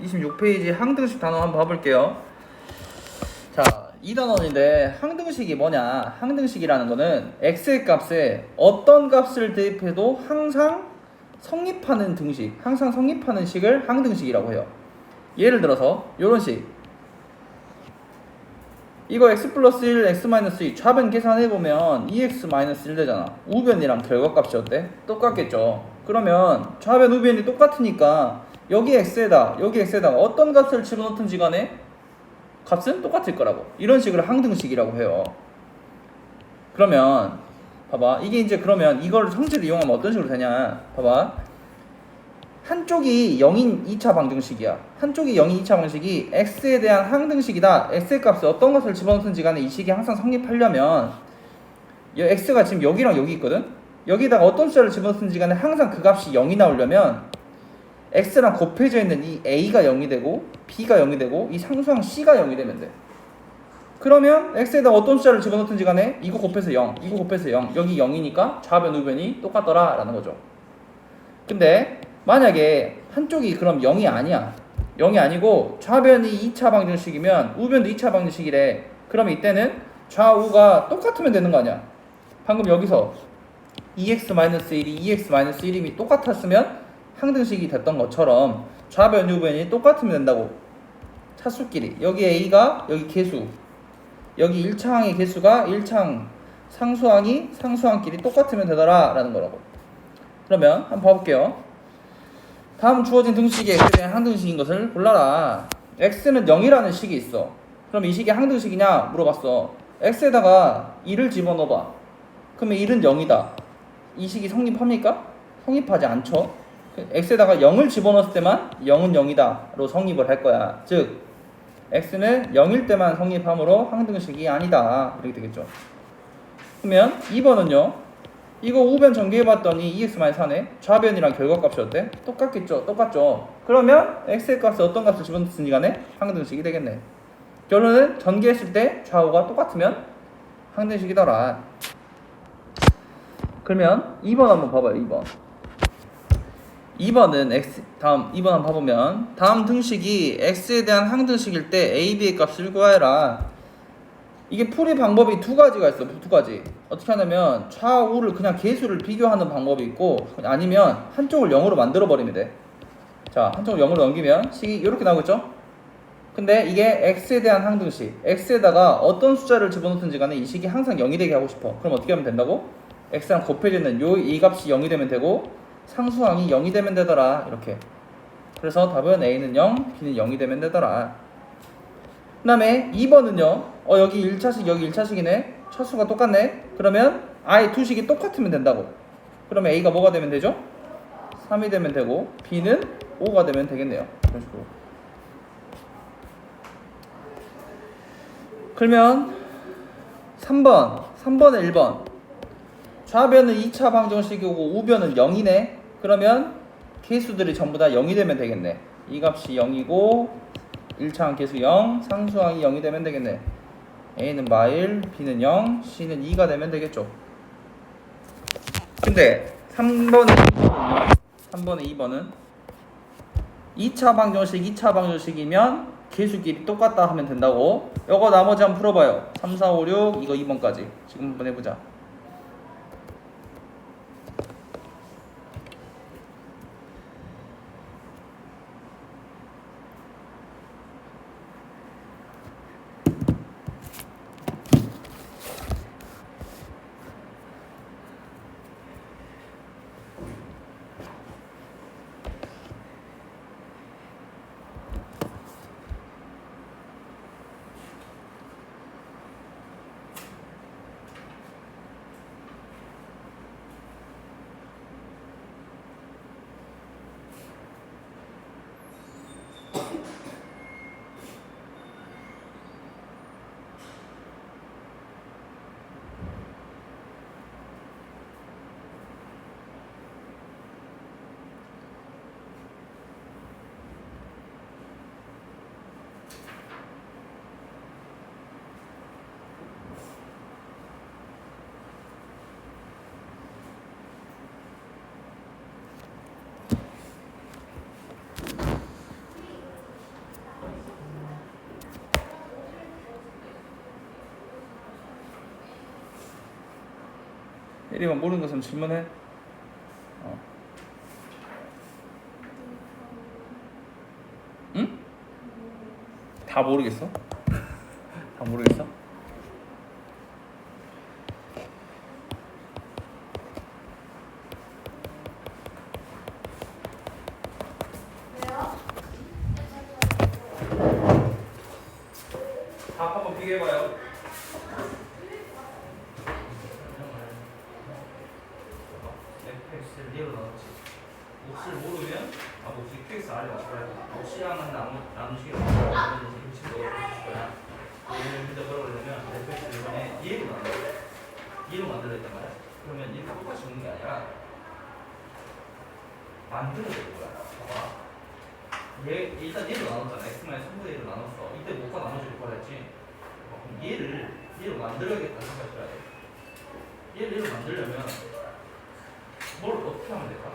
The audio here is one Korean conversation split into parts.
26페이지 항등식 단원 한번 봐볼게요. 자, 이 단원인데 항등식이 뭐냐? 항등식이라는 거는 x의 값에 어떤 값을 대입해도 항상 성립하는 등식, 항상 성립하는 식을 항등식이라고 해요. 예를 들어서 이런 식. 이거 x 플러스 1, x 마이너스 2 좌변 계산해보면 2x 마이너스 1 되잖아. 우변이랑 결과값이 어때? 똑같겠죠. 그러면 좌변 우변이 똑같으니까 여기 x에다가 어떤 값을 집어넣든지 간에 값은 똑같을 거라고. 이런 식으로 항등식이라고 해요. 그러면 봐봐, 이게 이제 그러면 이걸 성질을 이용하면 어떤 식으로 되냐. 봐봐, 한쪽이 0인 2차 방정식이야. 한쪽이 0인 2차 방정식이 x에 대한 항등식이다. x의 값을 어떤 것을 집어넣든지 간에 이 식이 항상 성립하려면 x가 지금 여기랑 여기 있거든. 여기다가 어떤 숫자를 집어넣든지 간에 항상 그 값이 0이 나오려면 x랑 곱해져 있는 이 a가 0이 되고 b가 0이 되고 이 상수항 c가 0이 되면 돼. 그러면 x에다 어떤 숫자를 집어넣든지 간에 이거 곱해서 0, 이거 곱해서 0, 여기 0이니까 좌변 우변이 똑같더라 라는 거죠. 근데 만약에 한쪽이 그럼 0이 아니야. 0이 아니고 좌변이 2차 방정식이면 우변도 2차 방정식이래. 그럼 이때는 좌우가 똑같으면 되는 거 아니야. 방금 여기서 2x-1이 2x-1이 똑같았으면 항등식이 됐던 것처럼 좌변 우변이 똑같으면 된다고. 차수끼리 여기 a가 여기 개수, 여기 1차항의 개수가 1차항 상수항이 상수항끼리 똑같으면 되더라 라는 거라고. 그러면 한번 봐볼게요. 다음 주어진 등식이 x에 대한 항등식인 것을 골라라. x는 0이라는 식이 있어. 그럼 이 식이 항등식이냐 물어봤어. x에다가 2를 집어넣어봐. 그러면 1은 0이다. 이 식이 성립합니까? 성립하지 않죠. x에다가 0을 집어넣었을 때만 0은 0이다로 성립을 할 거야. 즉 x는 0일 때만 성립하므로 항등식이 아니다. 이렇게 되겠죠. 그러면 2번은요. 이거 우변 전개해봤더니 2x-4네. 좌변이랑 결과값이 어때? 똑같겠죠? 똑같죠? 그러면 x의 값에 어떤 값을 집어넣든지 간에 항등식이 되겠네. 결론은 전개했을 때 좌우가 똑같으면 항등식이더라. 그러면 2번 한번 봐봐요. 2번. 2번은 x, 다음 2번 한번 봐보면 다음 등식이 x에 대한 항등식일 때 a, b의 값을 구하여라. 이게 풀이 방법이 두 가지가 있어. 두 가지. 어떻게 하냐면 좌우를 그냥 개수를 비교하는 방법이 있고, 아니면 한쪽을 0으로 만들어 버리면 돼. 자, 한쪽을 0으로 넘기면 식이 이렇게 나오겠죠? 근데 이게 x에 대한 항등식, x에다가 어떤 숫자를 집어넣든지 간에 이 식이 항상 0이 되게 하고 싶어. 그럼 어떻게 하면 된다고? x랑 곱해지는 이 값이 0이 되면 되고 상수항이 0이 되면 되더라. 이렇게. 그래서 답은 a는 0, b는 0이 되면 되더라. 그 다음에 2번은요. 여기 1차식 여기 1차식이네. 차수가 똑같네. 그러면 아예 두 식이 똑같으면 된다고. 그러면 a가 뭐가 되면 되죠? 3이 되면 되고 b는 5가 되면 되겠네요. 이런 식으로. 그러면 3번에 1번. 좌변은 2차 방정식이고 우변은 0이네. 그러면 개수들이 전부 다 0이 되면 되겠네. 이 값이 0이고 1차항 개수 0, 상수항이 0이 되면 되겠네. a는 마일, b는 0, c는 2가 되면 되겠죠. 근데 3번에 2번은 2차 방정식이면 개수끼리 똑같다 하면 된다고. 요거 나머지 한번 풀어봐요. 3, 4, 5, 6 이거 2번까지 지금 한번 해보자. 1이만 모르는 것은 질문해. 응? 다 모르겠어? 다 모르겠어? 답 한번 비교해봐요. fx를 얘로 나눴지. 몫을 모르면 몫이 qx 아래 맞춰야 돼. 몫이랑은 나누시기로 하면 이렇게 넣어줄 거야. 얘를 근데 뭐라고 그러냐면 fx를 이번에 얘로 나눠. 얘로 만들었단 말이야. 그러면 이렇게 똑같이 오는 게 아니라 만들어야 될 거야. 봐봐. 얘 일단 얘로 나눴잖아. x-3분의 1로 나눴어. 이때 뭐가 나눠질 거랬지. 그럼 얘로 만들어야겠다 생각해야 돼. 얘로 만들려면 뭘 어떻게 하면 될까?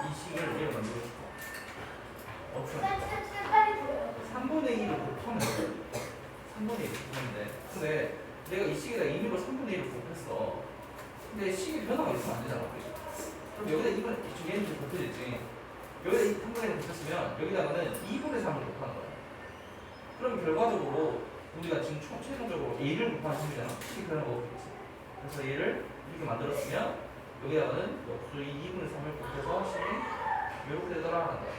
이 식을 얘로 만들고 싶어. 어떻게 하면 될까? 3분의 1을 곱하면 돼. 3분의 1을 곱하면 돼. 근데 내가 이 식에다 임의로 3분의 1을 곱했어. 근데 식의 변화가 있으면 안 되잖아. 그럼 여기다 이번 얘는 좀 곱해지지. 여기다 3분의 1을 곱했으면 여기다가는 2분의 3을 곱하는 거야. 그럼 결과적으로 우리가 지금 최종적으로 A를 곱하는 식이잖아. 식이 변화가 없겠지. 그래서 얘를 이렇게 만들었으면 여기다가는 역수 2분의 3을 곱해서 식이 이렇게 되더라 하는 거야.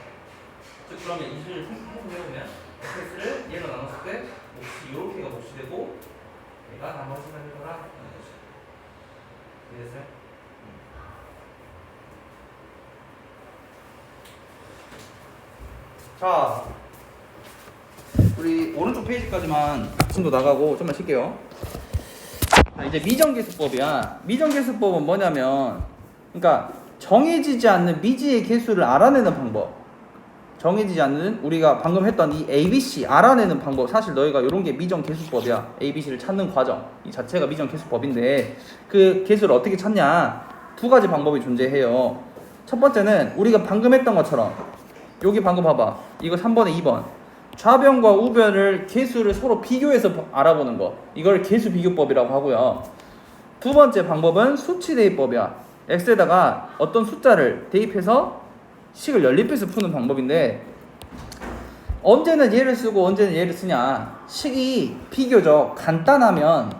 즉 그러면 이 식을 생각해보면 fx를 얘로 나눴을 때 몫이 이렇게가 몫이 되고 얘가 나머지가 되더라 하는 거지. 이해됐어요? 자, 우리 오른쪽 페이지까지만 진도 나가고 좀만 쉴게요. 자, 이제 미정계수법이야. 미정계수법은 뭐냐면, 그러니까 정해지지 않는 미지의 계수를 알아내는 방법. 정해지지 않는 우리가 방금 했던 이 ABC 알아내는 방법. 사실 너희가 이런 게 미정계수법이야. ABC를 찾는 과정. 이 자체가 미정계수법인데 그 계수를 어떻게 찾냐? 두 가지 방법이 존재해요. 첫 번째는 우리가 방금 했던 것처럼 여기 방금 봐봐. 이거 3번에 2번. 좌변과 우변을 계수를 서로 비교해서 알아보는 거. 이걸 계수 비교법이라고 하고요. 두 번째 방법은 수치 대입법이야. x에다가 어떤 숫자를 대입해서 식을 연립해서 푸는 방법인데 언제는 얘를 쓰고 언제는 얘를 쓰냐. 식이 비교적 간단하면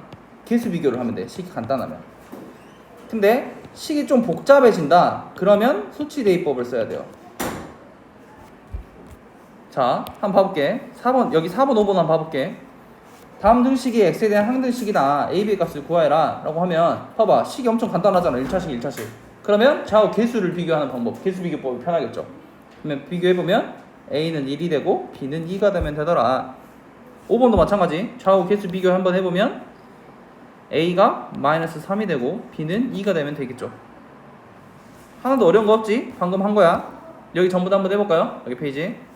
계수 비교를 하면 돼. 식이 간단하면. 근데 식이 좀 복잡해진다. 그러면 수치 대입법을 써야 돼요. 자, 한번 봐볼게. 4번, 여기 4번, 5번 한번 봐볼게. 다음 등식이 x에 대한 항등식이다. a, b 값을 구하여라. 라고 하면, 봐봐. 식이 엄청 간단하잖아. 1차식, 1차식. 그러면 좌우 계수를 비교하는 방법. 계수 비교법이 편하겠죠. 그러면 비교해보면, a는 1이 되고, b는 2가 되면 되더라. 5번도 마찬가지. 좌우 계수 비교 한번 해보면, a가 마이너스 3이 되고, b는 2가 되면 되겠죠. 하나도 어려운 거 없지? 방금 한 거야. 여기 전부 다 한번 해볼까요? 여기 페이지.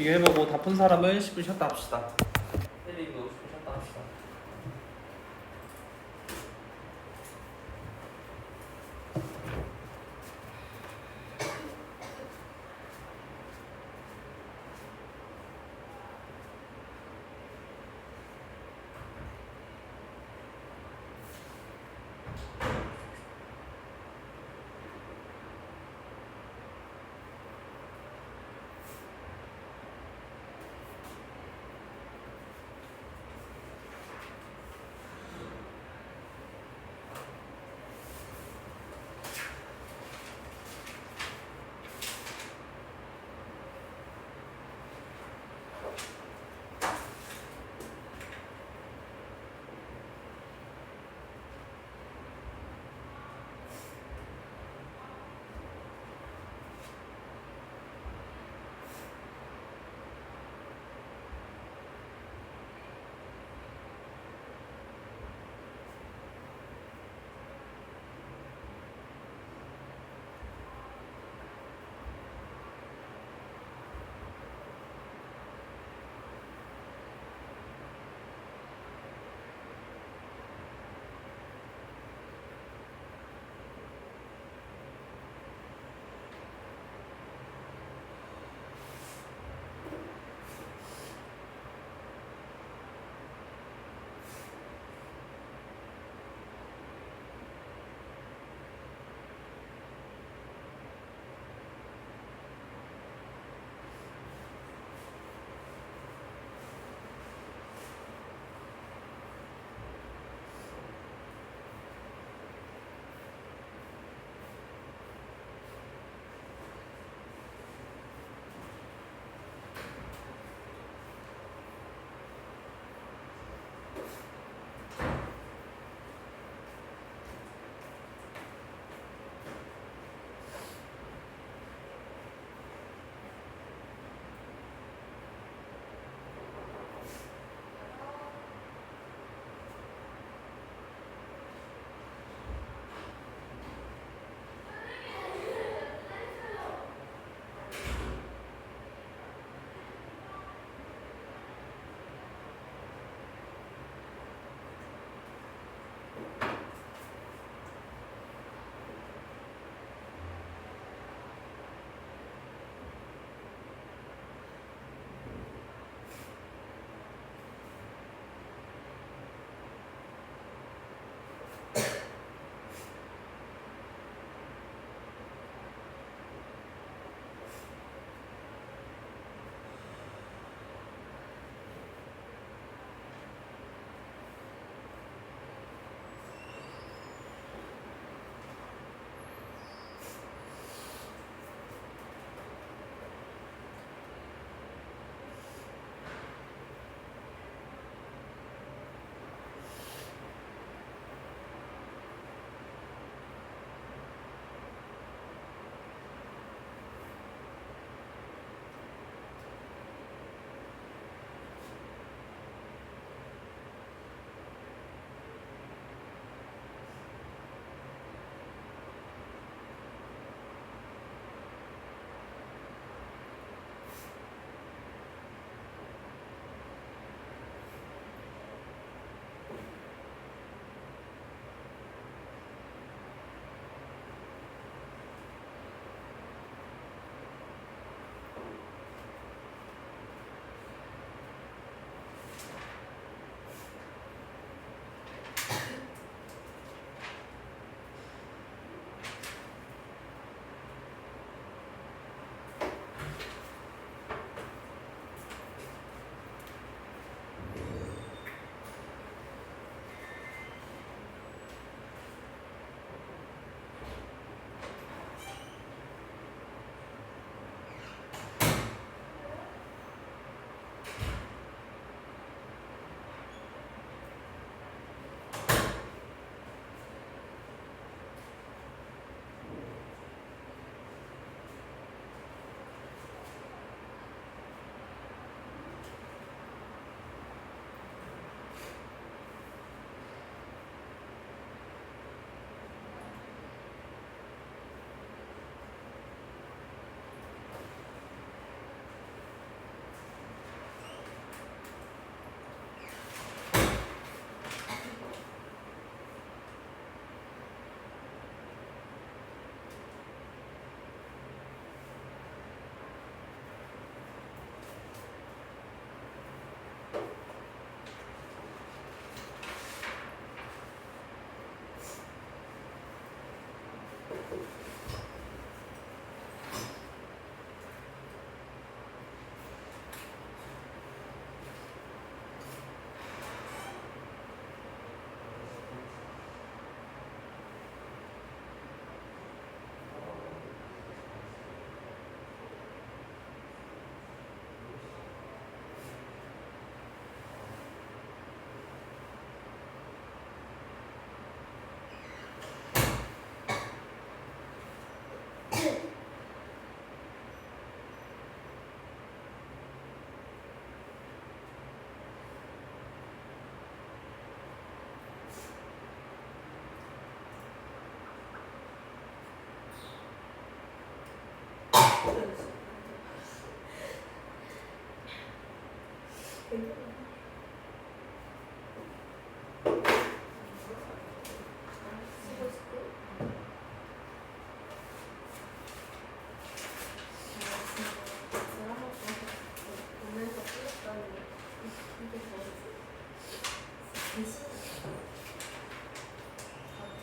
비교해보고 다 푼 사람은 10분 쉬었다 합시다. 혜린이도 10분 쉬었다 합시다.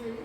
지금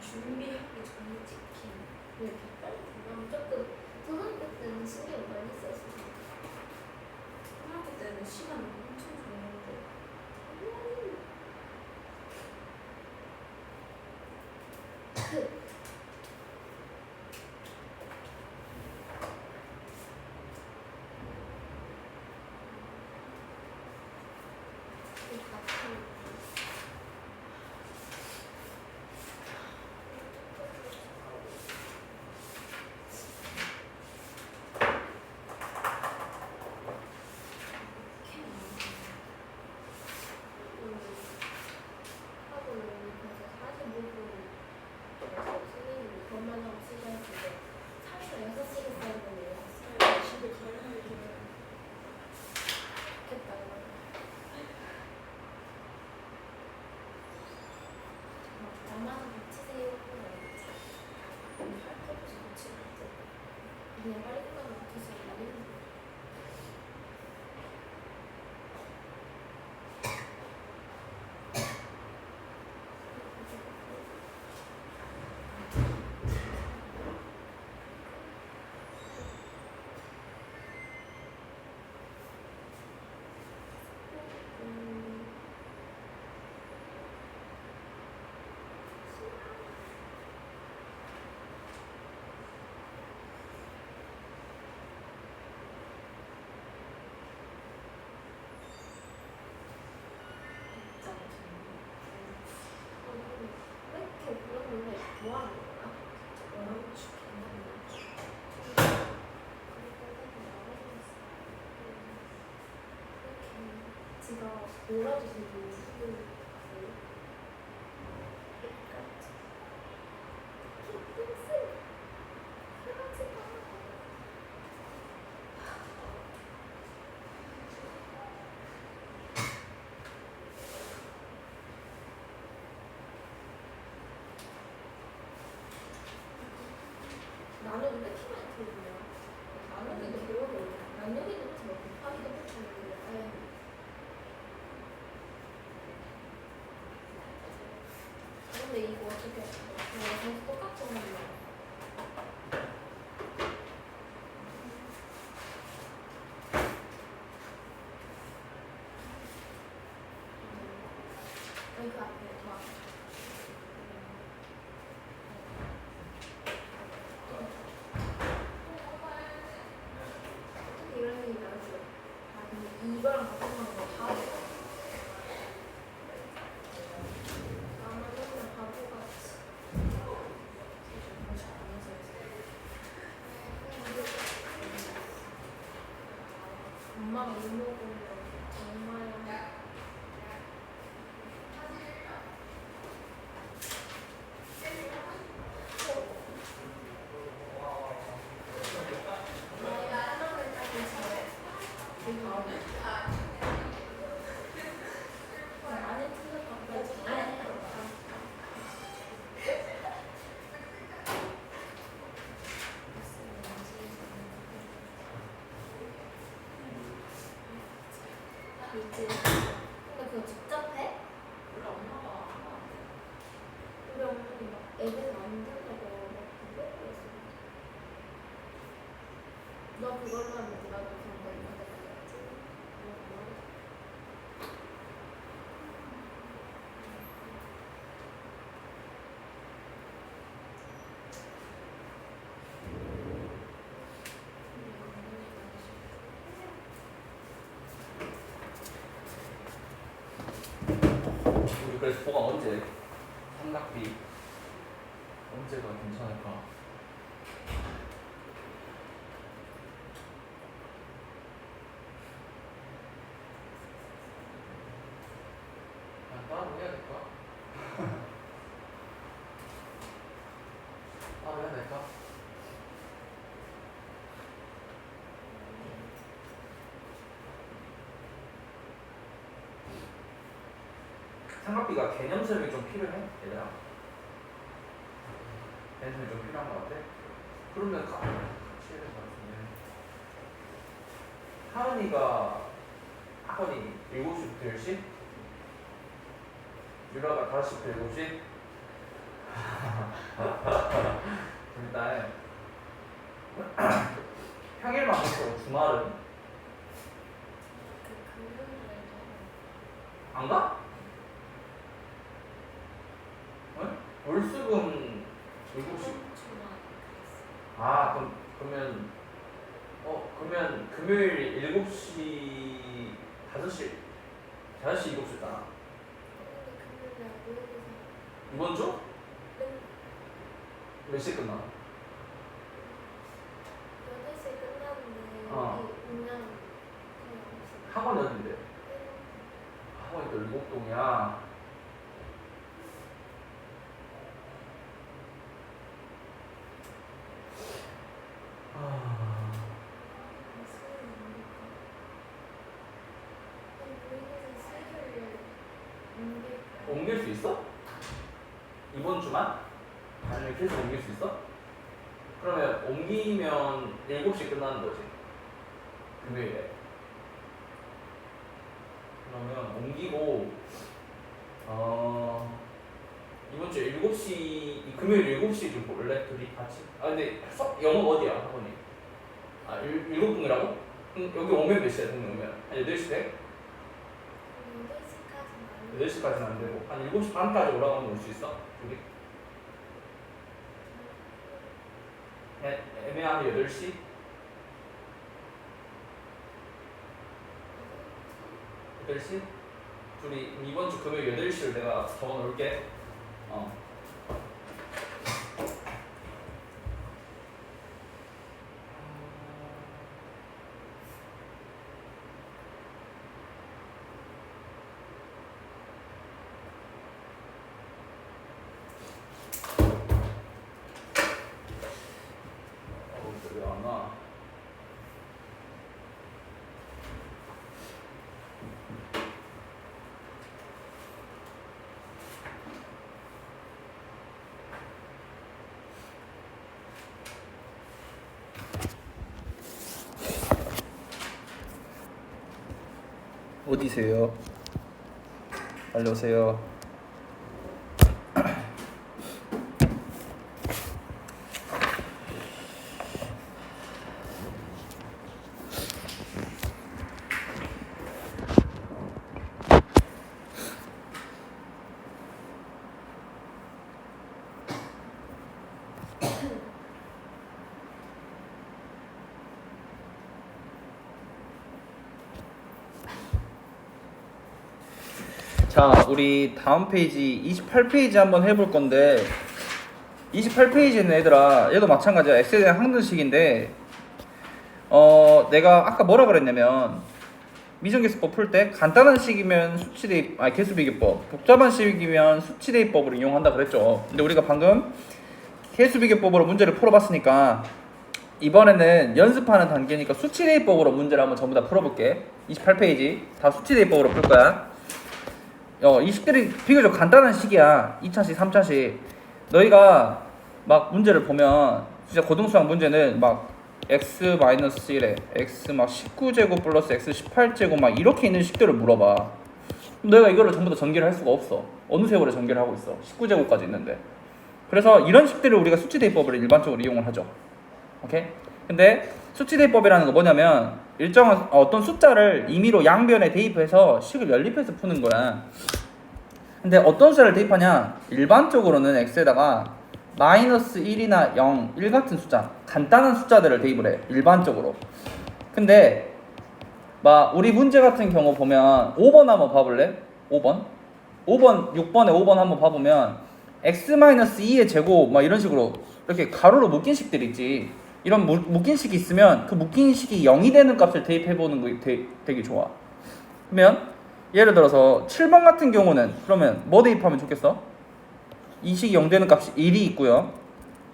준비하기 전에 찍힌 왜 빨리 보면 조금 고등학교 때는 신경 많이 썼어. 초등학교 때는 시간 엄청 줬는데 집에 가야 하는 게 그냥 빨리 끝나면 계속 말리는 거. 왜 이렇게 그런 노래 뭐 하는 거야? 너무 죽겠네. 제가 놀아주시고 나는 왜 이렇게 많이 들리냐? 나는 이거 배워도 나는 이거 더 곱하기도 못하는데. 근데 이거 어떻게 계속 똑같은 건데. 여기 그 앞에 더 앞에. 어떻게 이런 일이 나왔어? 아니 이거랑 같은 거는 다 나만 맨날 바보같이. 엄마가 못 먹으면 정말 그걸로 하면 나도 그런 거 맞았지. 우리 그래서 보강 언제? 삼각비 언제가 괜찮을까? 따로 해야 될까? 따로 해야 될까? 삼각비가 개념 설명이 좀 필요해? 얘들아 개념 설명이 좀 필요한 것 같아? 그러면 같이 해야 될 것 같은데 하은이가 학원이 7시부터 10시? 유라가 5시부터 7시? 일단 평일만 먹고 주말은 그 금요일에 안 가? 응? 월수금 7시? 주말 아 그러면 그러면 금요일 7시 5시 7시잖아 근데 금요일에 모여서 이번 주? 몇 시에 끝나? 8시에 끝나는데 어. 여기 오면 거의 없어. 학원이 어딘데? 학원이 또 일곡동이야. 옮길 수 있어? 이번 주만? 아니면 계속 옮길 수 있어? 그러면 옮기면 7시 끝나는 거지 금요일에. 그러면 옮기고 이번 주 7시 금요일 7시 좀 볼래? 둘이 같이? 아 근데 영어 어디야 학원이? 아 일곡동이라고? 여기 오면 몇 시야 동네 오면? 한 8시 돼? 8시까지는 안 되고 한 7시 반까지 올라가면 올 수 있어? 둘이? 애매하면 8시? 8시? 둘이 이번 주 금요일 8시를 내가 적어 놓을게. 왜 안 와? 어디세요? 빨리 오세요. 자, 우리 다음 페이지 28페이지 한번 해볼 건데 28페이지는 얘들아 얘도 마찬가지야. X에 대한 항등식인데 내가 아까 뭐라 그랬냐면 미정계수법 풀 때 간단한 식이면 수치대입 개수비교법, 복잡한 식이면 수치대입법을 이용한다 그랬죠. 근데 우리가 방금 개수비교법으로 문제를 풀어봤으니까 이번에는 연습하는 단계니까 수치대입법으로 문제를 한번 전부 다 풀어볼게. 28페이지 다 수치대입법으로 풀 거야. 이 식들이 비교적 간단한 식이야. 2차식, 3차식. 너희가 막 문제를 보면 진짜 고등수학 문제는 막 x-1에 x 막 19제곱 플러스 x 18제곱 막 이렇게 있는 식들을 물어봐. 너희가 이거를 전부 다 전개를 할 수가 없어. 어느 세월에 전개를 하고 있어. 19제곱까지 있는데. 그래서 이런 식들을 우리가 수치대입법을 일반적으로 이용을 하죠. 오케이? 근데 수치 대입법이라는 거 뭐냐면 일정한 어떤 숫자를 임의로 양변에 대입해서 식을 연립해서 푸는 거야. 근데 어떤 숫자를 대입하냐? 일반적으로는 x에다가 마이너스 1이나 0, 1 같은 숫자, 간단한 숫자들을 대입을 해. 일반적으로. 근데 막 우리 문제 같은 경우 보면 5번 한번 봐볼래? 5번 6번에 5번 한번 봐보면 x-2의 제곱 막 이런 식으로 이렇게 가로로 묶인 식들 있지. 이런 묶인 식이 있으면 그 묶인 식이 0이 되는 값을 대입해보는 거 되게 좋아. 그러면 예를 들어서 7번 같은 경우는 그러면 뭐 대입하면 좋겠어? 이 식이 0 되는 값이 1이 있고요.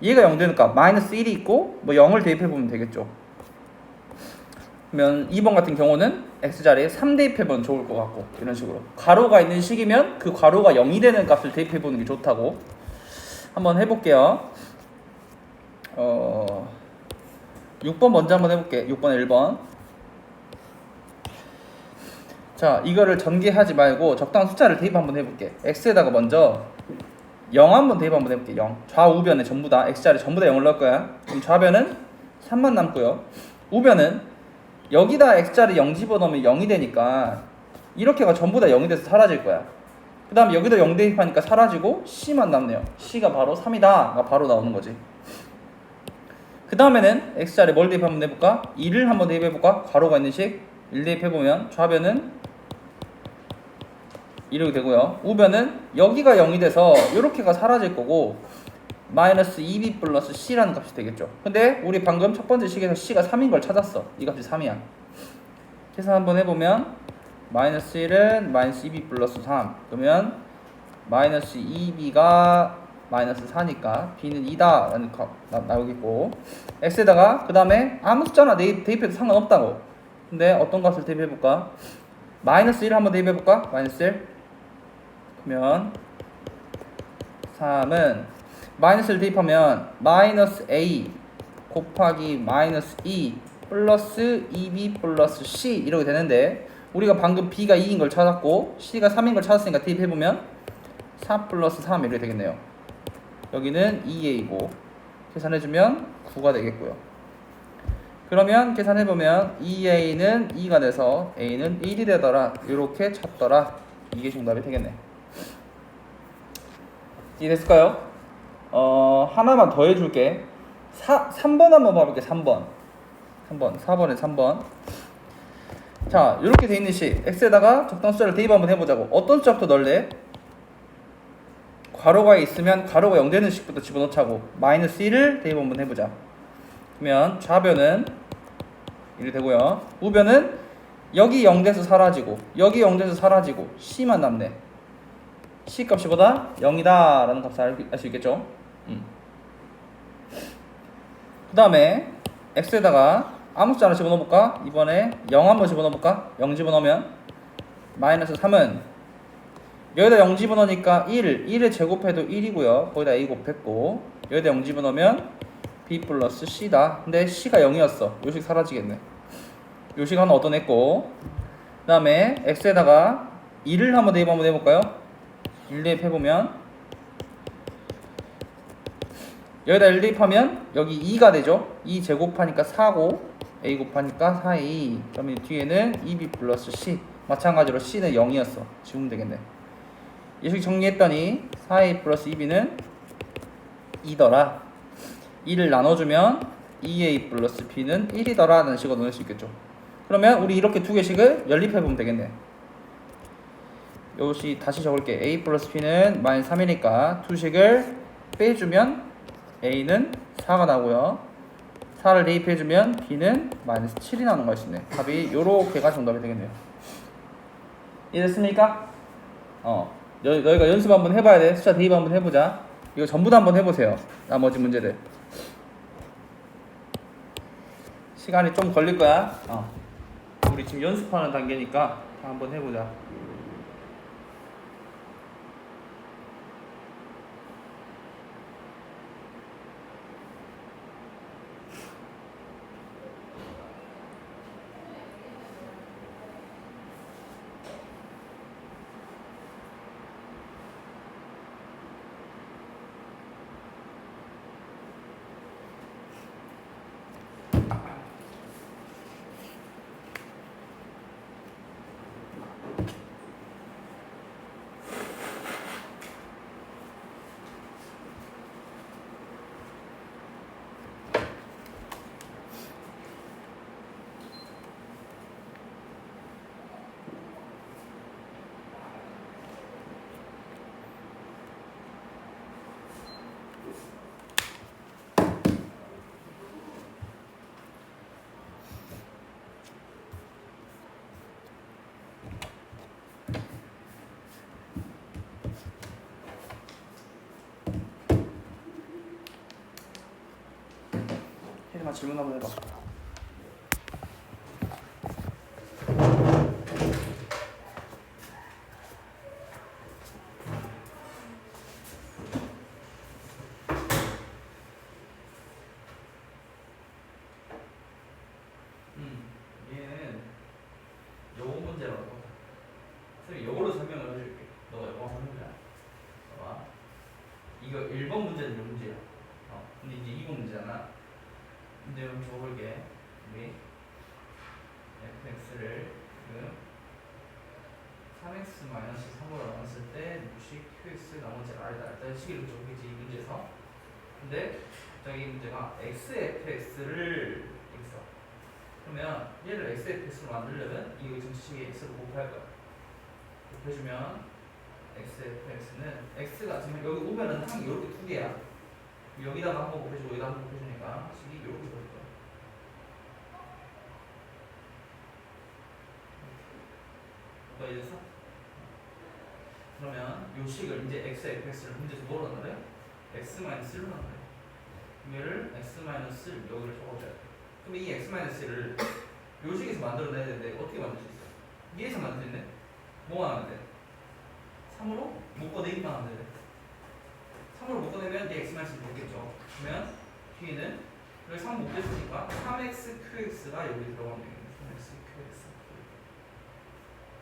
얘가 0 되는 값 마이너스 1이 있고 뭐 0을 대입해보면 되겠죠. 그러면 2번 같은 경우는 x자리에 3 대입해보면 좋을 것 같고 이런 식으로 가로가 있는 식이면 그 가로가 0이 되는 값을 대입해보는 게 좋다고. 한번 해볼게요. 6번 먼저 한번 해볼게. 6번 1번. 자, 이거를 전개하지 말고 적당한 숫자를 대입 한번 해볼게. x에다가 먼저 0 한번 대입 한번 해볼게. 0 좌우변에 전부 다 x자리 전부 다 0을 넣을 거야. 그럼 좌변은 3만 남고요. 우변은 여기다 x자리 0 집어넣으면 0이 되니까 이렇게가 전부 다 0이 돼서 사라질 거야. 그 다음에 여기다 0 대입하니까 사라지고 c만 남네요. c가 바로 3이다가 바로 나오는 거지. 그 다음에는 x자리 뭘 대입 한번 해볼까? 2를 한번 대입해볼까? 괄호가 있는 식 1 대입해보면 좌변은 이렇게 되고요. 우변은 여기가 0이 돼서 이렇게가 사라질 거고 마이너스 2b 플러스 c라는 값이 되겠죠. 근데 우리 방금 첫 번째 식에서 c가 3인 걸 찾았어. 이 값이 3이야. 계산 한번 해보면 마이너스 1은 마이너스 2b 플러스 3 그러면 마이너스 2b가 마이너스 4니까 b는 2다 라는 값 나오겠고 x에다가 그 다음에 아무 숫자나 대입해도 상관없다고. 근데 어떤 값을 대입해볼까? 마이너스 1을 한번 대입해볼까? 마이너스 1 그러면 3은 마이너스를 대입하면 마이너스 a 곱하기 마이너스 2 플러스 2b 플러스 c 이렇게 되는데 우리가 방금 b가 2인 걸 찾았고 c가 3인 걸 찾았으니까 대입해보면 4 플러스 3 이렇게 되겠네요. 여기는 2a고 계산해주면 9가 되겠고요. 그러면 계산해보면 2a는 2가 돼서 a는 1이 되더라. 이렇게 찾더라. 이게 정답이 되겠네. 이해됐을까요? 하나만 더 해줄게. 3번 한번 봐볼게. 3번 4번에 3번. 자, 이렇게 돼 있는 식 x에다가 적당한 숫자를 대입 한번 해보자고. 어떤 숫자부터 넣을래? 괄호가 있으면 괄호가 0 되는 식부터 집어넣자고. 마이너스 1을 대입 한번 해보자. 그러면 좌변은 1이 되고요. 우변은 여기 0 돼서 사라지고 여기 0 돼서 사라지고 c만 남네. c 값이 보다 0이다 라는 값을 알 수 있겠죠. 그 다음에 x에다가 아무 숫자 하나 집어넣어볼까? 이번에 0 한번 집어넣어볼까? 0 집어넣으면 마이너스 3은 여기다 0 집어넣으니까 1을 제곱해도 1이고요 거기다 a 곱했고 여기다 0 집어넣으면 b 플러스 c다. 근데 c가 0이었어. 요식 사라지겠네. 요식 하나 얻어냈고 그 다음에 x에다가 2를 한번 대입 한번 해볼까요? 1 대입해보면 여기다 1 대입하면 여기 2가 되죠. 2 제곱하니까 4고 a 곱하니까 4a 그러면 뒤에는 2b 플러스 c 마찬가지로 c는 0이었어. 지우면 되겠네. 요식 정리했더니 4a 플러스 2b는 2더라. 2를 나눠주면 2a 플러스 b는 1이더라 라는 식으로 넣을 수 있겠죠. 그러면 우리 이렇게 두 개씩을 연립해보면 되겠네. 요시 다시 적을게. a 플러스 b는 마이너스 3이니까 두 식을 빼주면 a는 4가 나오고요 4를 대입해주면 b는 마이너스 7이 나오는 거 있네. 답이 요렇게가 정답이 되겠네요. 이해됐습니까? 너희가 연습 한번 해봐야 돼. 숫자 대입 한번 해보자. 이거 전부 다 한번 해보세요. 나머지 문제들 시간이 좀 걸릴 거야. 우리 지금 연습하는 단계니까 다 한번 해보자. 질문 한번 해봐. 얘는 요거 문제라고. 선생님이 요걸로 설명을 해줄게. 너가 요거 하는 문제야. 봐봐. 이거 1번 문제는 요 문제야. 근데 이제 2번 문제잖아. 문제 좀 줘볼게. 우리 fx를 지금 3x-3으로 나눴을 때 무식 qx 나머지 r이다. 일단 식을 줘보겠지 이 문제에서. 근데 갑자기 이 문제가 xfx를 여기서 그러면 얘를 xfx로 만들려면 이거 전체식에 x로 곱할 거야. 곱해주면 xfx는 x가 지금 여기 오면은 항이 이렇게 두 개야. 여기다가 한번 곱해주고 여기다 한번 곱해주니까 식이 이렇게 될 거야. 너 이제서 그러면 요 식을 이제 xfx를 문제에서 뭐로 나눠래? x-1로 나눠래. 얘를 x-1 여기를 적어줘야 돼. 그럼 이 x-1을 요 식에서 만들어내야 되는데 어떻게 만들 수 있어? 얘에서 만들 수 있네? 뭐만 하면 돼? 3으로 묶어내기만 하면 돼. 3으로 묶어내면 얘 x-1을 묶겠죠. 그러면 뒤에는 여기 3 묶였으니까 3xqx가 여기 들어가면 되겠네. 3xqx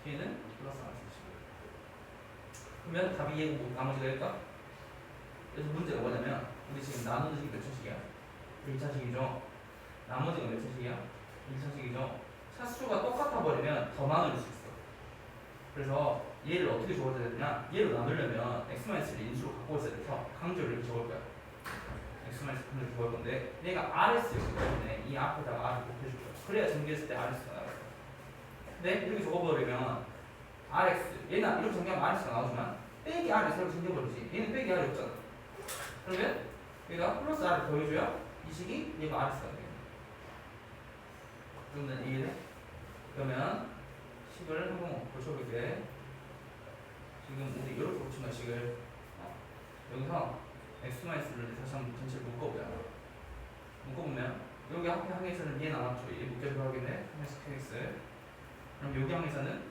뒤에는 플러스 r 그러면 답이 얘고 나머지가 일까? 그래서 문제가 뭐냐면 우리 지금 나누는 식이 몇 차식이야? 1차식이죠. 나머지가 몇 차식이야? 1차식이죠. 차수가 똑같아 버리면 더 나눌 수 있어. 그래서 얘를 어떻게 적어야 되냐? 얘로 나누려면 x-를 인수로 갖고 있어야 돼서 강조를 이렇게 적을 거야. x-를 강조를 적을 건데 얘가 rs였기 때문에 이 앞에다가 r을 곱해줄 거야. 그래야 전개했을 때 rs가 나와요. 근데 이렇게 적어버리면 rx 얘는 이렇게 정리하면 rs가 나오지만 빼기 r을 새로 생겨버리지. 얘는 빼기 r이 없잖아. 그러면 얘가 플러스 r을 더해줘야 이 식이 얘가 rs가 되겠네. 그러면 이해돼? 그러면 식을 한번 고쳐볼게. 지금 우리 이렇게 고치면 식을 여기서 x-를 다시 한번 전체를 묶어보자. 묶어보면 여기 앞에 항에서는 얘 나왔죠. 얘 묶여 들어가겠네. 3x 그럼 여기 항에서는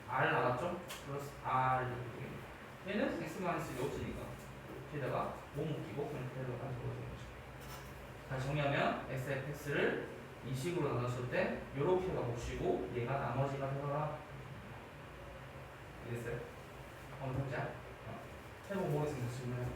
r 나왔죠? 플러스 r 얘는 x-이 없으니까 여기다가 못 묶이고 그냥 그대로 가져오는 거죠. 다시 정리하면 xfx를 이 식으로 나눴을 때 요렇게가 몫이고 얘가 나머지가 되어라. 알겠어요? 한번 해보자. 해보고 보겠습니다. 질문해.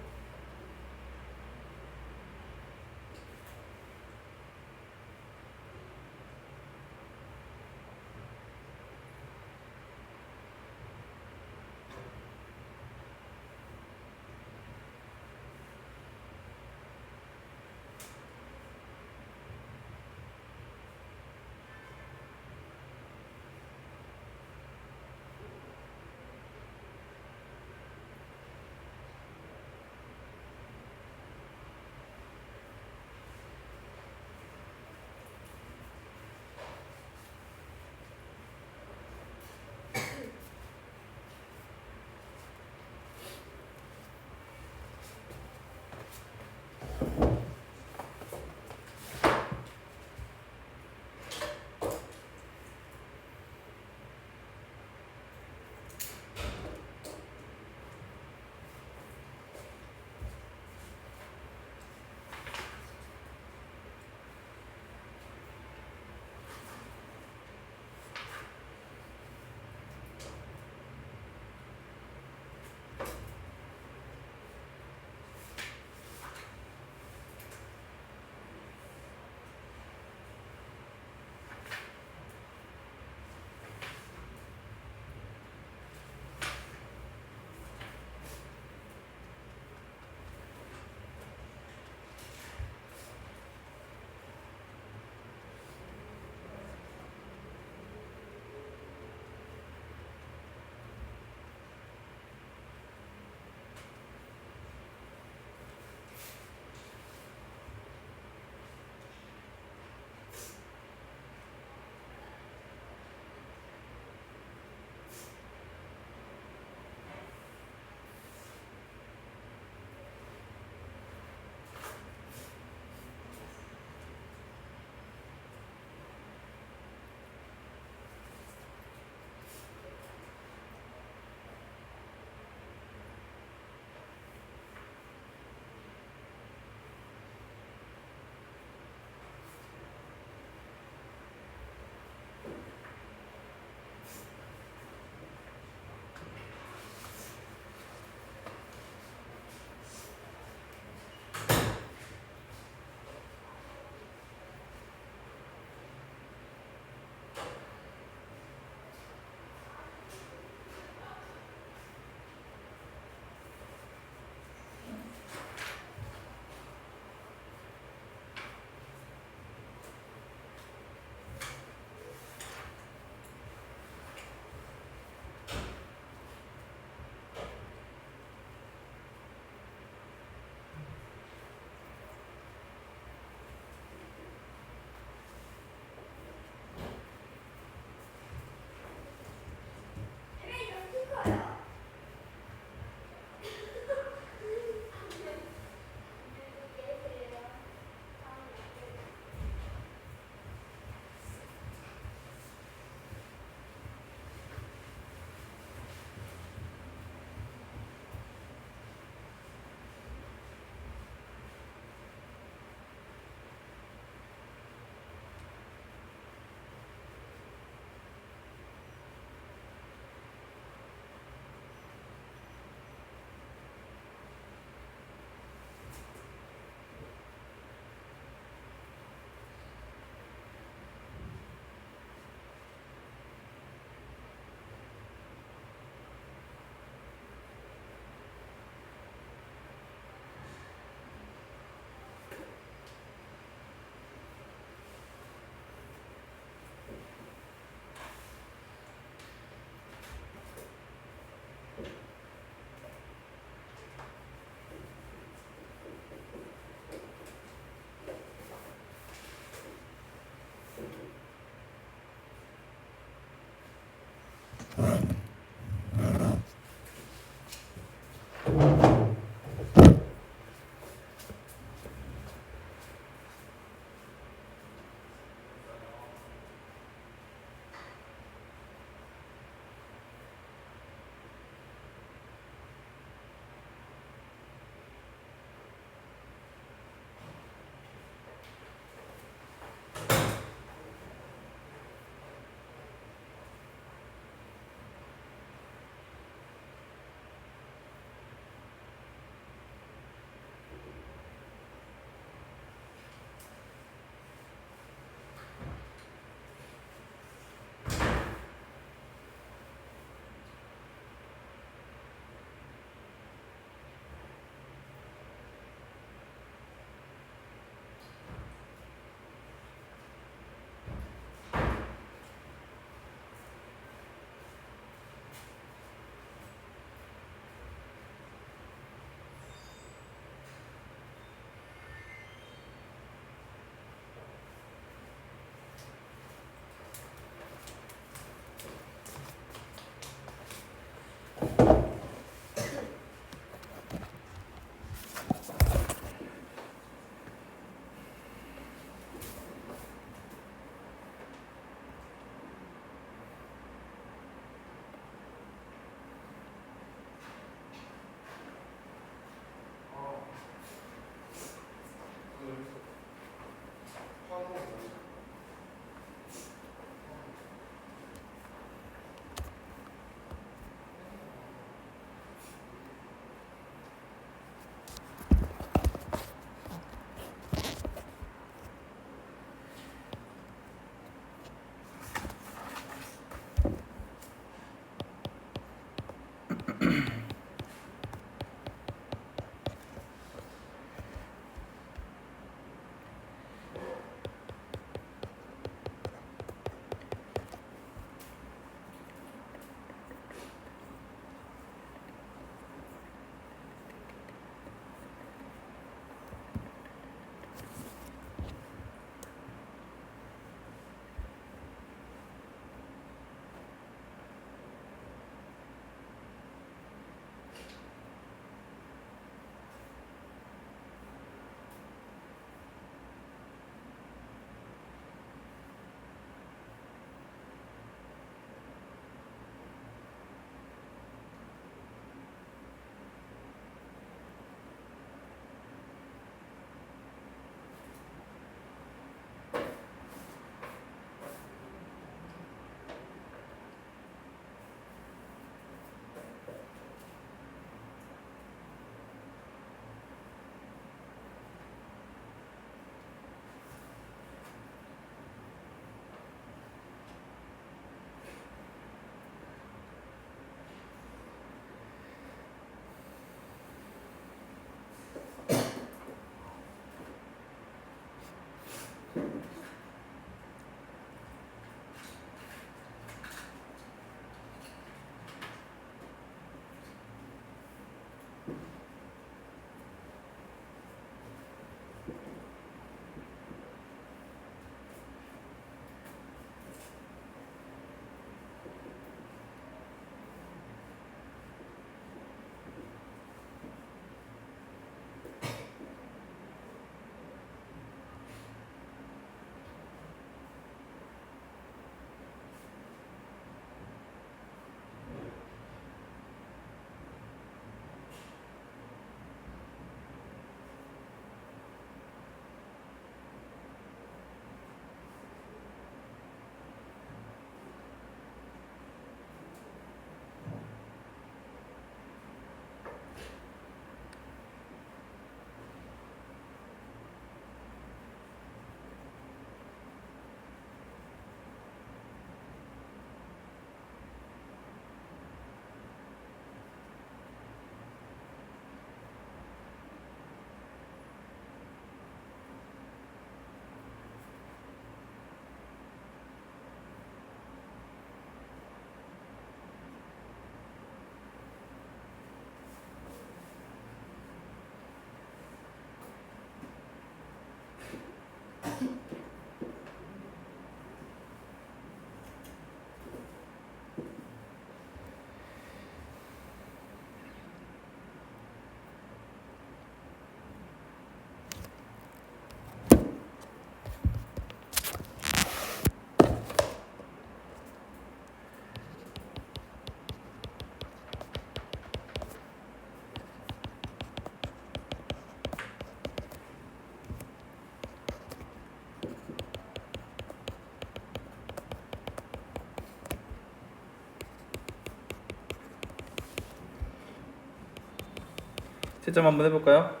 채점 한번 해볼까요?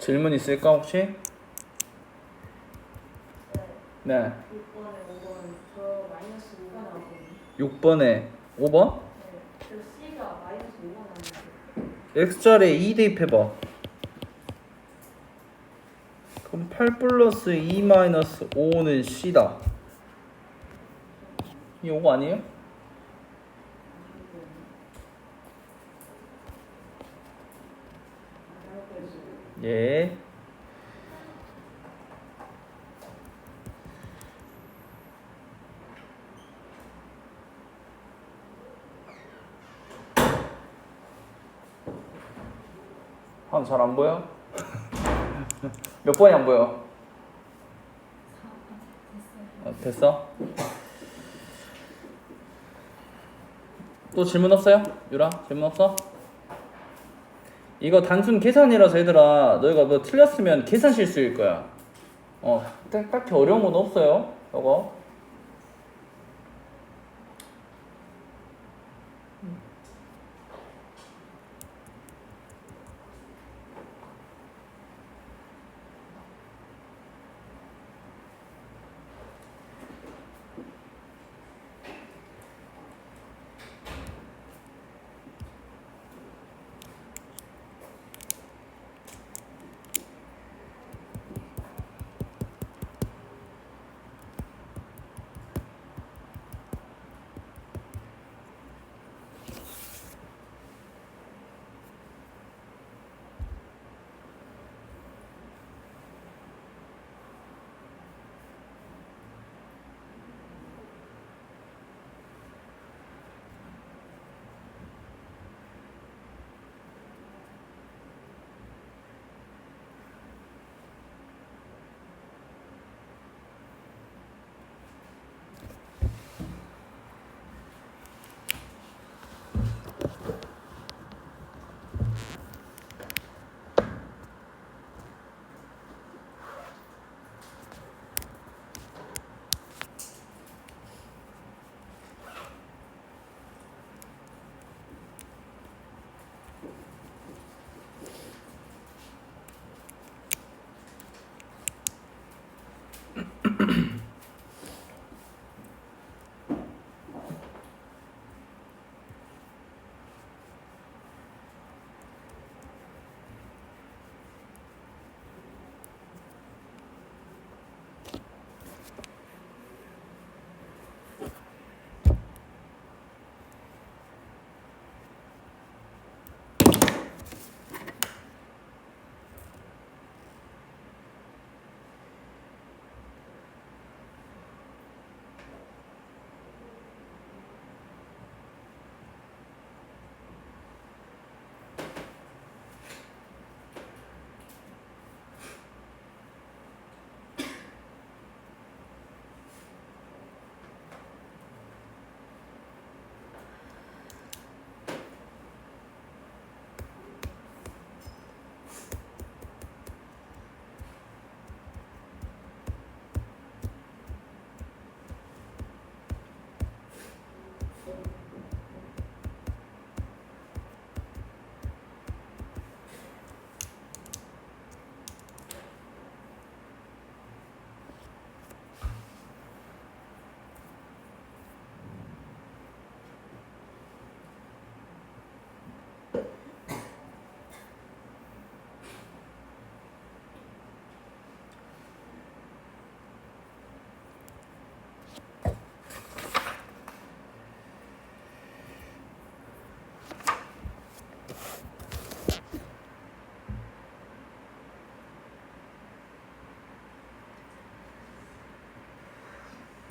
질문 있을까 혹시? 네. 6번에 5번 저 마이너스 5가 나왔거든요. 6번에 5번? 네. 그래서 C가 마이너스 5가 나왔는데 X자리에 2 대입해봐. 그럼 8 플러스 2 마이너스 5는 C다. 이 5가 아니에요? 예. 잘 안 보여? 몇 번이 안 보여? 됐어? 또 질문 없어요? 유라 질문 없어? 이거 단순 계산이라서 얘들아 너희가 뭐 틀렸으면 계산 실수일 거야. 딱히 어려운 건 없어요 저거.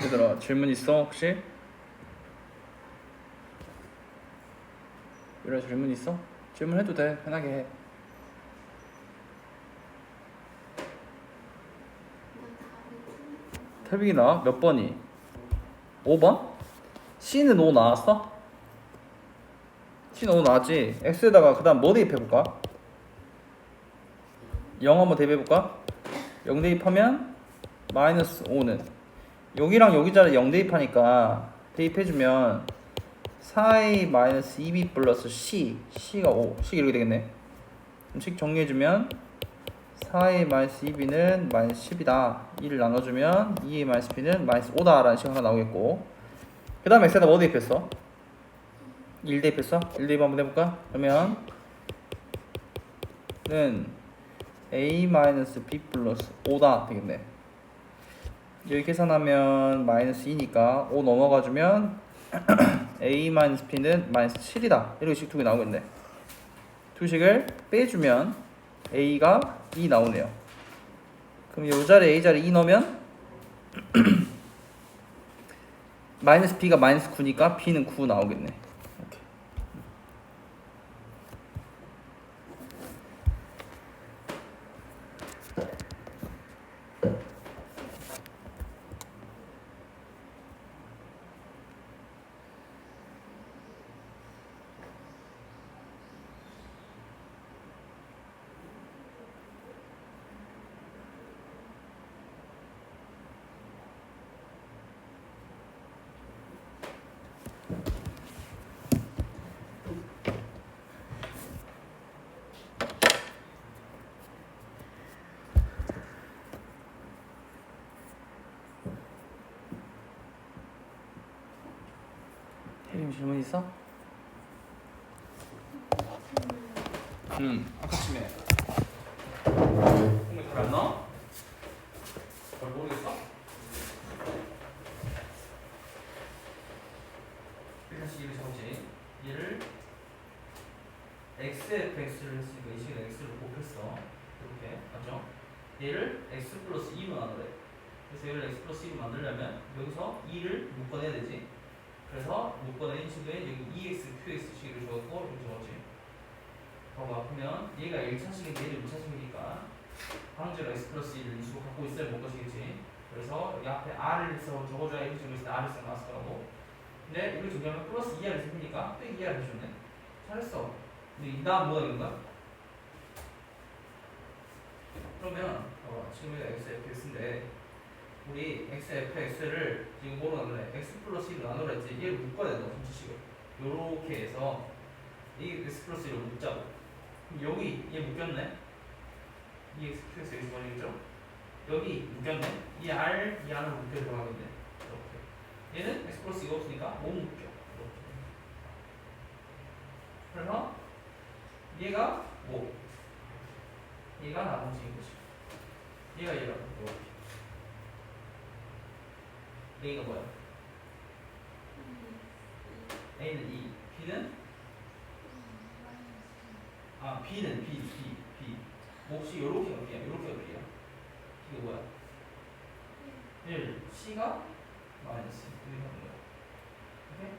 얘들아 질문 있어 혹시? 유라 질문 있어? 질문해도 돼 편하게 해. 태빈이 나와? 몇 번이? 5번? C는 5 나왔어? C는 5 나왔지? X에다가 그 다음 뭐 대입해볼까? 0 한번 대입해볼까? 0 대입하면 마이너스 5는 여기랑 여기 자리 0 대입하니까 대입해주면 4a 마이너스 2b 플러스 C가 5 C 이렇게 되겠네. 그럼 식 정리해주면 4a 마이너스 2b는 마이너스 10이다 1을 나눠주면 2a 마이너스 b는 마이너스 5다 라는 식 하나 나오겠고, 그 다음에 x에다 뭐 대입했어? 1 대입했어? 1 대입 한번 해볼까? 그러면 는 a 마이너스 b 플러스 5다 되겠네. 여기 계산하면 마이너스 2니까 5 넘어가주면 a 마이너스 b는 마이너스 7이다 이렇게 식 두 개 나오겠네. 두 식을 빼주면 a가 2 나오네요. 그럼 이 자리에 a 자리에 2 넣으면 마이너스 b가 마이너스 9니까 b는 9 나오겠네. 이렇게. 혜림 질문 있어? 아까쯤에 공부 잘안 나와? 잘 모르겠어? 일단 식을 적지. 얘를 xfx를 했으니까 이 식을 x로 곱했어. 이렇게 맞죠? 얘를 x 플러스 2로 나누래. 그래서 얘를 x 플러스 2로 만들려면 여기서 2를 묶어내야 되지. 그래서 묶어낸 식에 여기 EX, QX 식을 적었고 이렇게 적었지. 봐봐. 그러면 얘가 1차식인데 얘를 2차식이니까 방정식으로 x 플러스 1을 이수로 갖고 있어야 못 것이겠지. 그래서 여기 앞에 R을 써 적어줘야 이렇게 적었을 때 R을 써 나왔을 거라고. 근데 이걸 정리하면 플러스 2R을 생기니까 빼기 2R을 해줬네. 잘했어. 근데 이 다음 뭐가 되는 거야? 그러면 지금 여기가 XFX인데 우리 XFX를 지금 뭐로 나누래? X 플러스 1로 나누라 했지. 얘를 묶어야 된다. 전체식을 요렇게 해서 이 X 플러스 1을 묶자고. 그럼 여기 얘 묶였네. 이 X, QX, X 번이겠죠? 여기 묶였네. 이 R, 이 R을 묶여 들어가겠네. 이렇게. 얘는 X 플러스 2가 없으니까 못 묶여. 이렇게. 그래서 얘가 뭐? 얘가 나머지인 거지. 얘가 이렇게. A가 뭐야? A는 2, B는? B는 B. 몫이 요렇게가 B야, 요렇게가 B야. 이게 뭐야? 1, C가 마이너스. 이렇게 하는 거야. 오케이?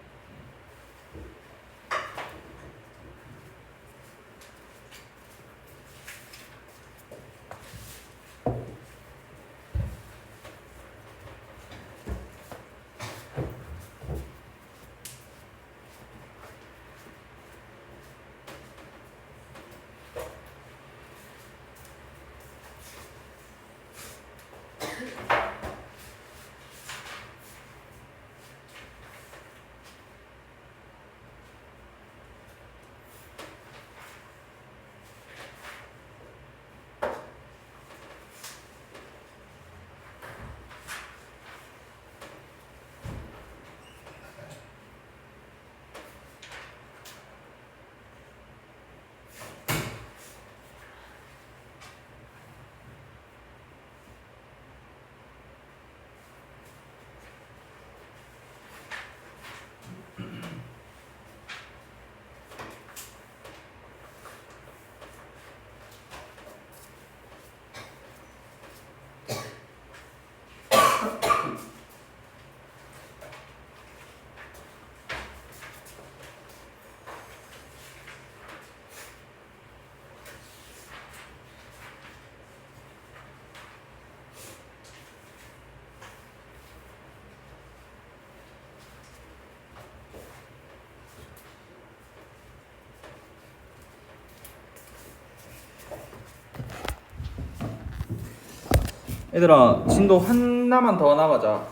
얘들아 진도 하나만 더 나가자.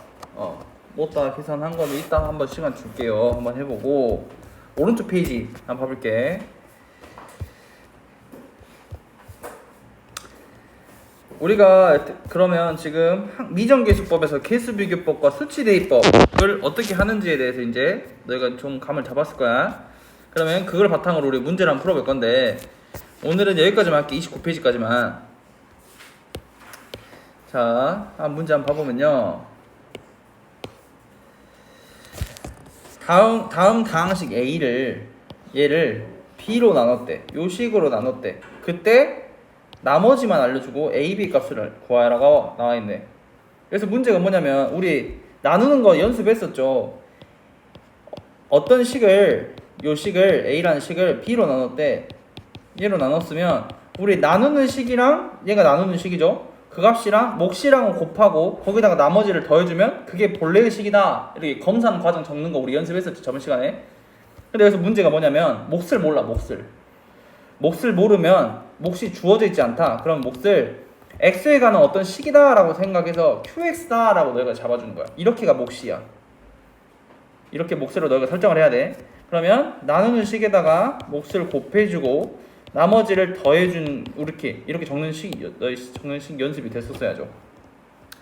못다 계산한 거는 이따 한번 시간 줄게요. 한번 해보고 오른쪽 페이지 한번 봐볼게. 우리가 그러면 지금 미정계수법에서 계수비교법과 수치대입법을 어떻게 하는지에 대해서 이제 너희가 좀 감을 잡았을 거야. 그러면 그걸 바탕으로 우리 문제를 한번 풀어볼 건데 오늘은 여기까지만 할게. 29페이지까지만. 자, 문제 한번 봐보면요. 다음 다항식 얘를 B로 나눴대. 요 식으로 나눴대. 그때 나머지만 알려주고 A, B 값을 구하라고 나와있네. 그래서 문제가 뭐냐면 우리 나누는 거 연습했었죠. 어떤 식을 요 식을 A라는 식을 B로 나눴대. 얘로 나눴으면 우리 나누는 식이랑 얘가 나누는 식이죠. 그 값이랑 몫이랑은 곱하고 거기다가 나머지를 더해주면 그게 본래의 식이다. 이렇게 검사하는 과정 적는 거 우리 연습했었죠, 저번 시간에. 근데 여기서 문제가 뭐냐면 몫을 몰라. 몫을 모르면 몫이 주어져 있지 않다. 그럼 몫을 x에 가는 어떤 식이다 라고 생각해서 qx다 라고 너희가 잡아주는 거야. 이렇게가 몫이야. 이렇게 몫으로 너희가 설정을 해야 돼. 그러면 나누는 식에다가 몫을 곱해주고 나머지를 더해준 이렇게 적는 식 너희 적는 식 연습이 됐었어야죠.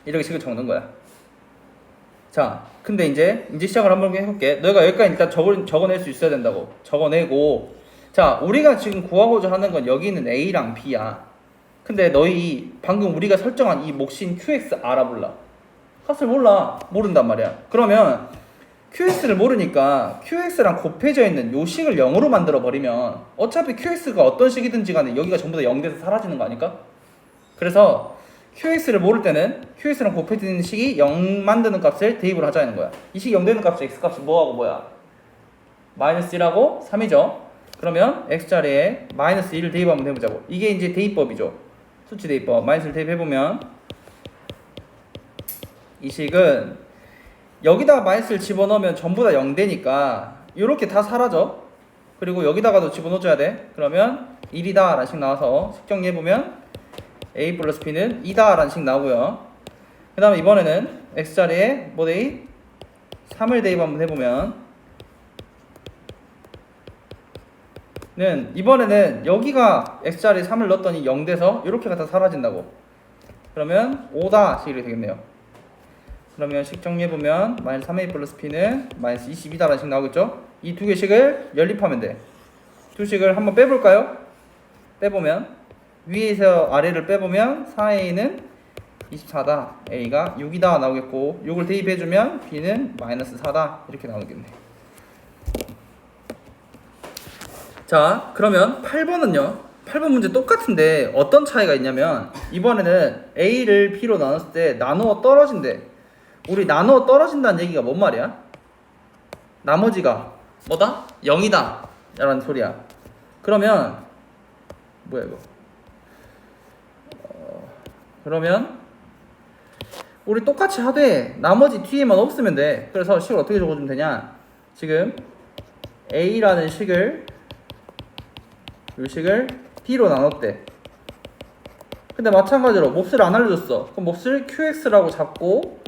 이렇게 식을 적는 거야. 자, 근데 이제 시작을 한번 해볼게. 너희가 여기까지 일단 적어낼 수 있어야 된다고. 적어내고, 자, 우리가 지금 구하고자 하는 건 여기 있는 A랑 B야. 근데 너희 방금 우리가 설정한 이 몫인 QX 알아볼라. 값을 모른단 말이야. 그러면 QX를 모르니까 QX랑 곱해져 있는 요 식을 0으로 만들어 버리면 어차피 QX가 어떤 식이든지 간에 여기가 전부 다 0돼서 사라지는 거 아닐까? 그래서 QX를 모를 때는 QX랑 곱해져 있는 식이 0 만드는 값을 대입을 하자는 거야. 이 식이 0 되는 값은 X값이 뭐하고 뭐야? 마이너스 1하고 3이죠. 그러면 X자리에 마이너스 1을 대입 한번 해보자고. 이게 이제 대입법이죠. 수치 대입법. 마이너스를 대입해보면 이 식은 여기다가 마이너스를 집어넣으면 전부 다 0 되니까 이렇게 다 사라져. 그리고 여기다가도 집어넣어줘야 돼. 그러면 1이다 라는 식 나와서 식정리해보면 A 플러스 B는 2다 라는 식 나오고요. 그 다음에 이번에는 X자리에 뭐 대입? 3을 대입 한번 해보면 이번에는 여기가 X자리에 3을 넣었더니 0 돼서 이렇게가 다 사라진다고. 그러면 5다 식이 되겠네요. 그러면 식 정리해보면 마이너스 3A 플러스 B는 마이너스 22다 라는 식 나오겠죠? 이 두 개식을 연립하면 돼. 두 식을 한번 빼볼까요? 빼보면 위에서 아래를 빼보면 4A는 24다, A가 6이다 나오겠고, 요걸 대입해주면 B는 마이너스 4다 이렇게 나오겠네. 자, 그러면 8번은요 8번 문제 똑같은데 어떤 차이가 있냐면 이번에는 A를 B로 나눴을 때 나누어 떨어진대. 우리 나누어 떨어진다는 얘기가 뭔 말이야? 나머지가 뭐다? 0이다 라는 소리야. 그러면 뭐야 이거? 그러면 우리 똑같이 하되 나머지 뒤에만 없으면 돼. 그래서 식을 어떻게 적어주면 되냐? 지금 A라는 식을 이 식을 B로 나눴대. 근데 마찬가지로 몫을 안 알려줬어. 그럼 몫을 QX라고 잡고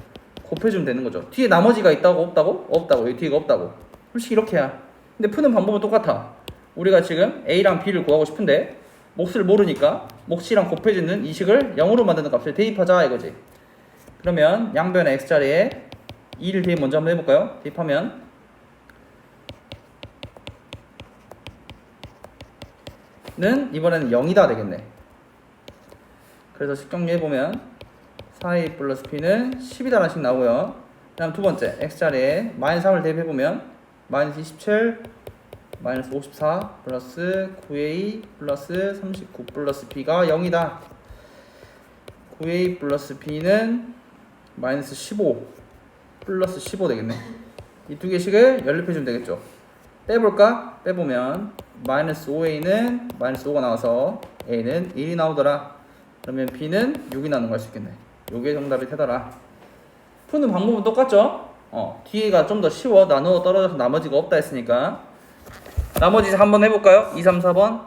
곱해주면 되는 거죠. 뒤에 나머지가 있다고 없다고? 없다고. 여기 뒤가 없다고. 솔직히 이렇게 해야. 근데 푸는 방법은 똑같아. 우리가 지금 A랑 B를 구하고 싶은데 몫을 모르니까 몫이랑 곱해주는 이 식을 0으로 만드는 값을 대입하자 이거지. 그러면 양변의 X자리에 2를 대입 먼저 한번 해볼까요? 대입하면 이번에는 0이다 되겠네. 그래서 식 정리해보면 4A 플러스 B는 10이다 라는 식 나오고요. 그 다음 두 번째 X자리에 마이너스 3을 대입해보면 마이너스 27 마이너스 54 플러스 9A 플러스 39 플러스 B가 0이다. 9A 플러스 B는 마이너스 15 플러스 15 되겠네. 이 두 개씩을 연립해주면 되겠죠. 빼볼까? 빼보면 마이너스 5A는 마이너스 5가 나와서 A는 1이 나오더라. 그러면 B는 6이 나오는 거 할 수 있겠네. 요게 정답이 되더라. 푸는 방법은 똑같죠? 뒤에가 좀 더 쉬워. 나누어 떨어져서 나머지가 없다 했으니까. 나머지 한번 해볼까요? 2, 3, 4번.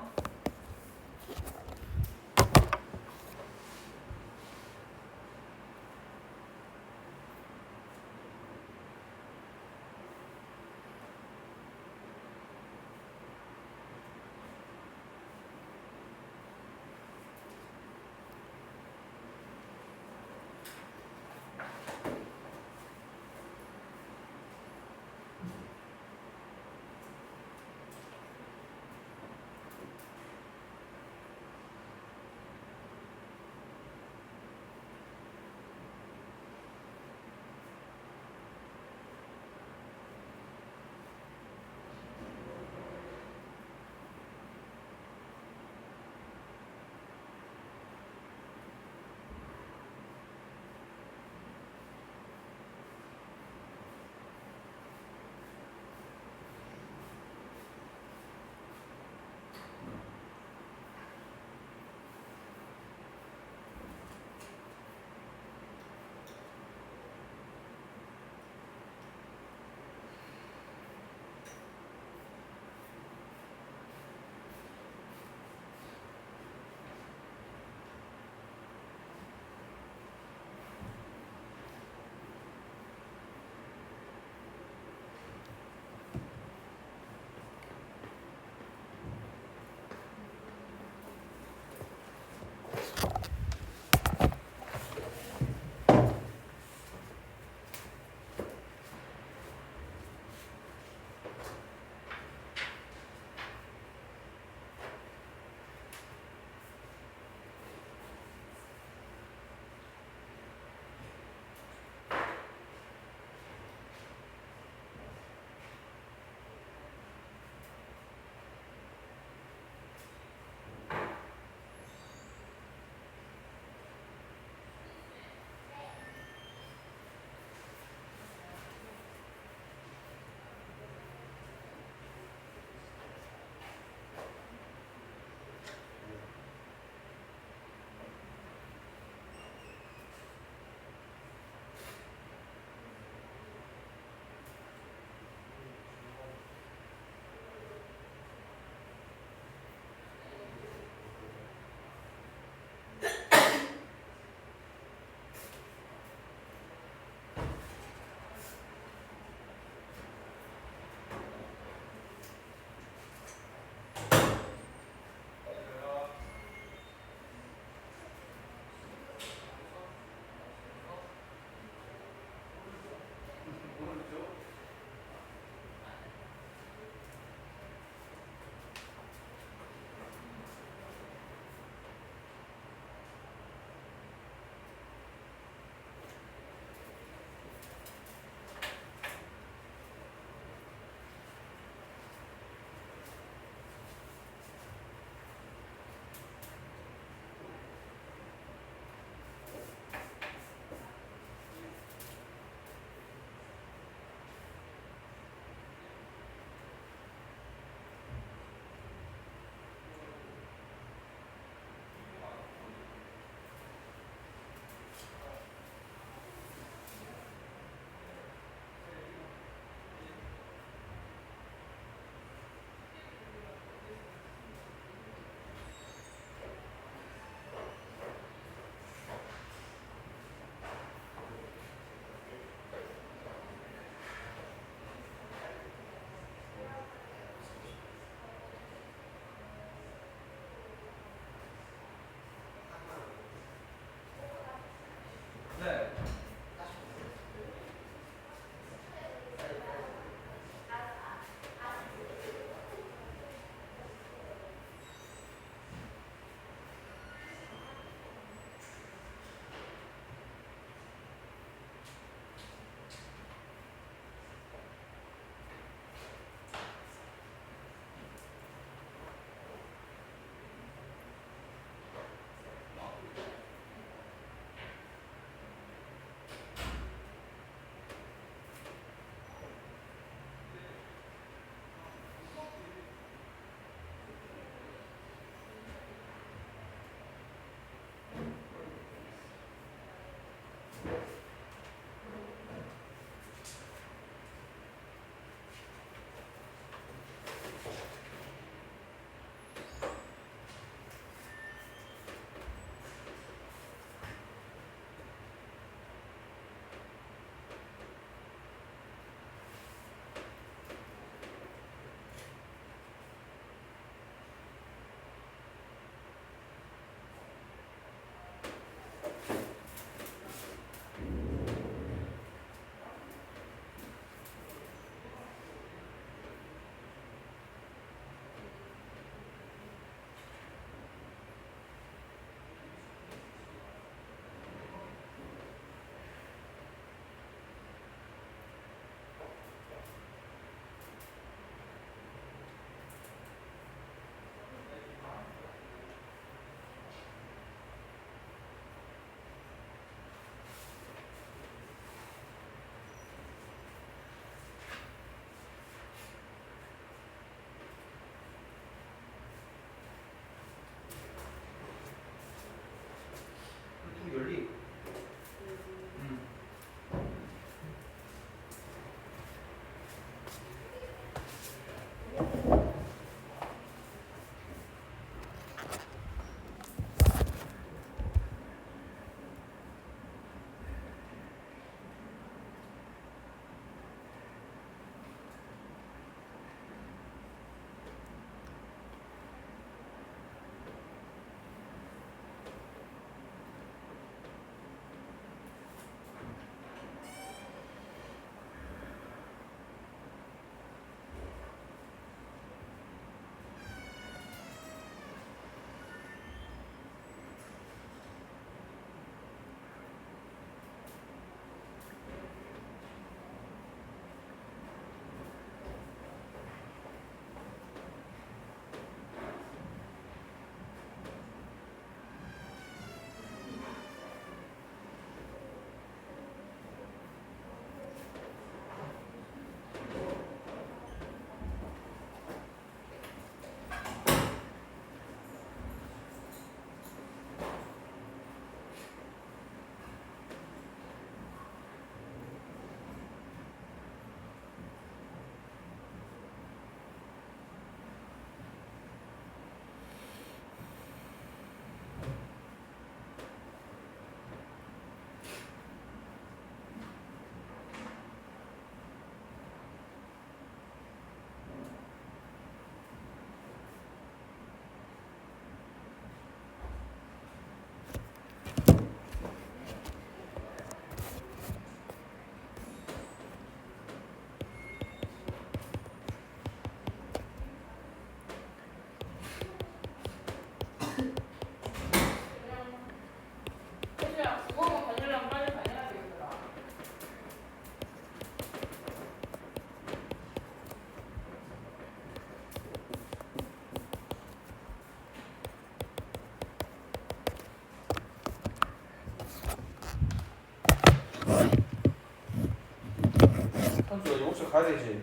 되지.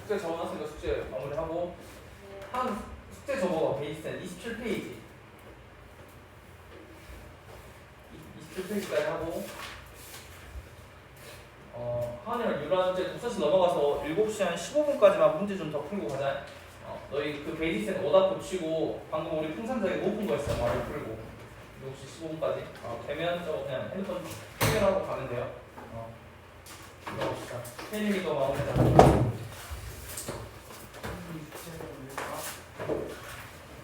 숙제 적어놨으니까 숙제 마무리하고 한 숙제 적어 베이스는 27페이지 27페이지까지 하고 하은이랑 유라 이제 독서실 넘어가서 7시 한 15분까지만 문제 좀 더 풀고 가자. 너희 그 베이스는 오답 붙이고 방금 우리 풍산적에 못 푼 거 있어 말을 풀고 7시 15분까지 되면 저거 그냥 핸드폰 해결하고 가면 돼요. 들어봅시다. 혜림이 거 마무리하자.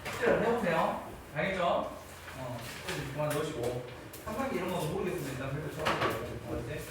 숙제를 해보세요. 알겠죠? 숙제 그만 넣으시고 3단계 이런 거 모르겠으면 일단 별표 쳐주세요. 알았지?